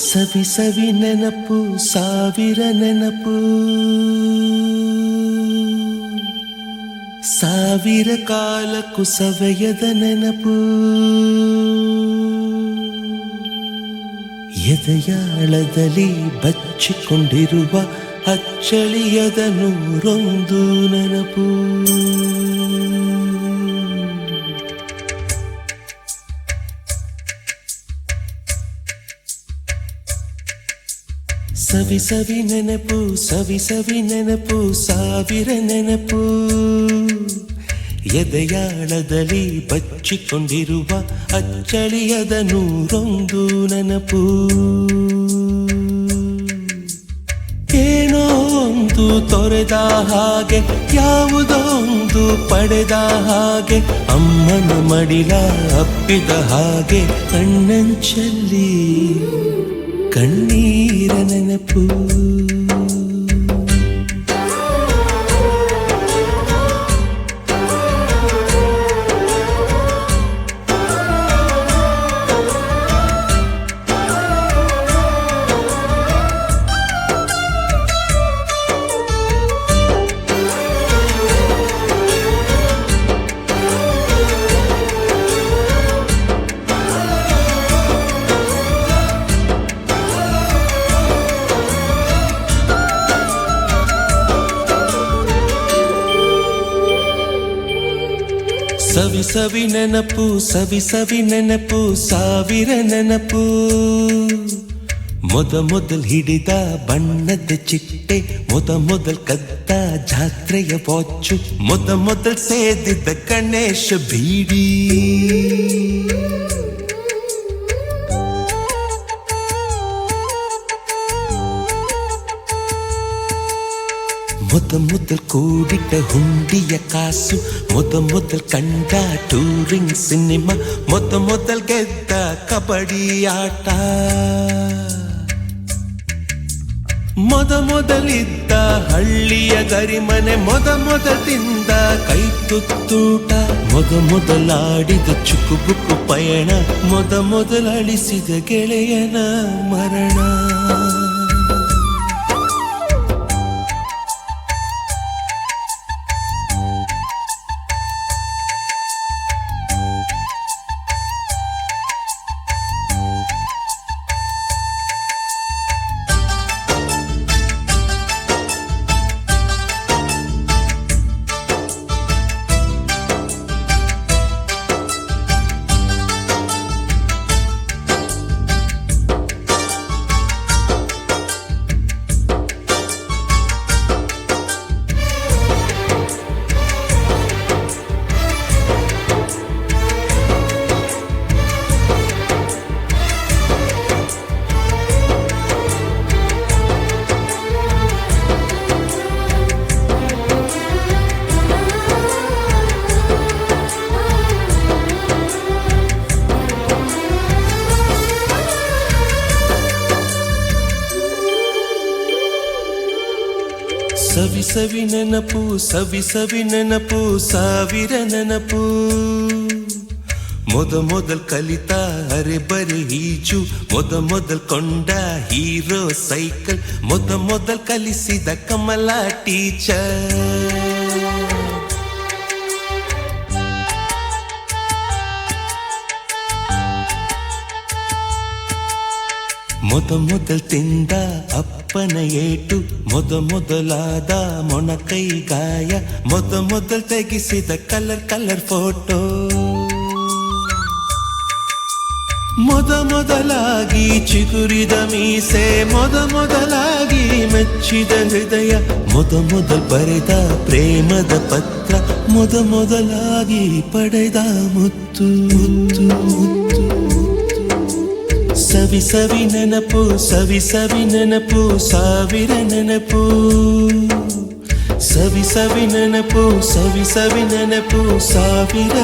ಸವಿ ಸವಿ ನೆನಪು ಸಾವಿರ ನೆನಪು ಸಾವಿರ ಕಾಲಕ್ಕೂ ಸವೆಯದ ನೆನಪು ಎದೆಯಾಳದಲ್ಲಿ ಬಚ್ಚಿಕೊಂಡಿರುವ ಅಚ್ಚಳಿಯದ ನೂರೊಂದು ನೆನಪು ಸವಿ ಸವಿ ನೆನಪು ಸವಿ ಸವಿ ನೆನಪು ಸಾವಿರ ನೆನಪು ಎದೆಯಾಳದಲ್ಲಿ ಬಚ್ಚಿಕೊಂಡಿರುವ ಅಚ್ಚಳಿಯದ ನೂರೊಂದು ನೆನಪು ಏನೋ ಒಂದು ತೊರೆದ ಹಾಗೆ ಯಾವುದೋ ಒಂದು ಪಡೆದ ಹಾಗೆ ಅಮ್ಮನ ಮಡಿಲ ಅಪ್ಪಿದ ಹಾಗೆ ಕಣ್ಣಂಚಲ್ಲಿ ಕಣ್ಣೀರ ನೆನಪು ಸವಿ ಸವಿ ನೆನಪು ಸವಿ ಸವಿ ನೆನಪು ಸಾವಿರ ನೆನಪು ಮೊದಲ್ ಹಿಡಿದ ಬಣ್ಣದ ಚಿಟ್ಟೆ ಮೊದಲ್ ಕದ್ದ ಜಾತ್ರೆಯ ವಾಚು ಮೊದಲ್ ಸೇದಿದ್ದ ಗಣೇಶ ಬೀಡಿ ಮೊದಲ್ ಕೂಡಿಟ್ಟ ಹುಂಡಿಯ ಕಾಸು ಮೊದಲ್ ಕಂಡ ಟೂರಿಂಗ್ ಸಿನಿಮಾ ಮೊದಲ್ ಗೆದ್ದ ಕಬಡ್ಡಿ ಆಟ ಮೊದಲಿದ್ದ ಹಳ್ಳಿಯ ಗರಿಮನೆ ಮೊದಲ್ ತಿಂದ ಕೈ ತುತ್ತೂಟ ಮೊದಲಾಡಿದ ಚುಕುಬುಕು ಪಯಣ ಮೊದಲು ಅಳಿಸಿದ ಗೆಳೆಯನ ಮರಣ ಸವಿ ಸವಿ ನೆನಪು ಸವಿ ಸವಿ ನೆನಪು ಸಾವಿರ ನೆನಪು ಮೊದಲ್ ಕಲಿತ ಅರೆ ಈಜು ಮೊದಲ್ ಕೊಂಡ ಹೀರೋ ಸೈಕಲ್ ಮೊದಲ್ ಕಲಿಸಿದ ಕಮಲ ಟೀಚರ್ ಮೊದಲ್ ತಿಂದ ಅಪ್ಪನ ಏಟು ಮೊದಲಾದ ಮೊಣಕೈ ಗಾಯ ಮೊದಲ್ ತೆಗೆಸಿದ ಕಲರ್ ಫೋಟೋ ಮೊದಲಾಗಿ ಚಿಗುರಿದ ಮೀಸೆ ಮೊದಲಾಗಿ ಮೆಚ್ಚಿದ ಹೃದಯ ಮೊದಲ್ ಬರೆದ ಪ್ರೇಮದ ಪತ್ರ ಮೊದಲಾಗಿ ಪಡೆದ ಮುತ್ತು ಸವಿ ಸವಿ ನೆನಪು ಸವಿ ಸವಿ ನೆನಪು ಸಾವಿರ ನೆನಪು ಸವಿ ಸವಿ ನೆನಪು ಸವಿ ಸವಿ ನೆನಪು ಸಾವಿರ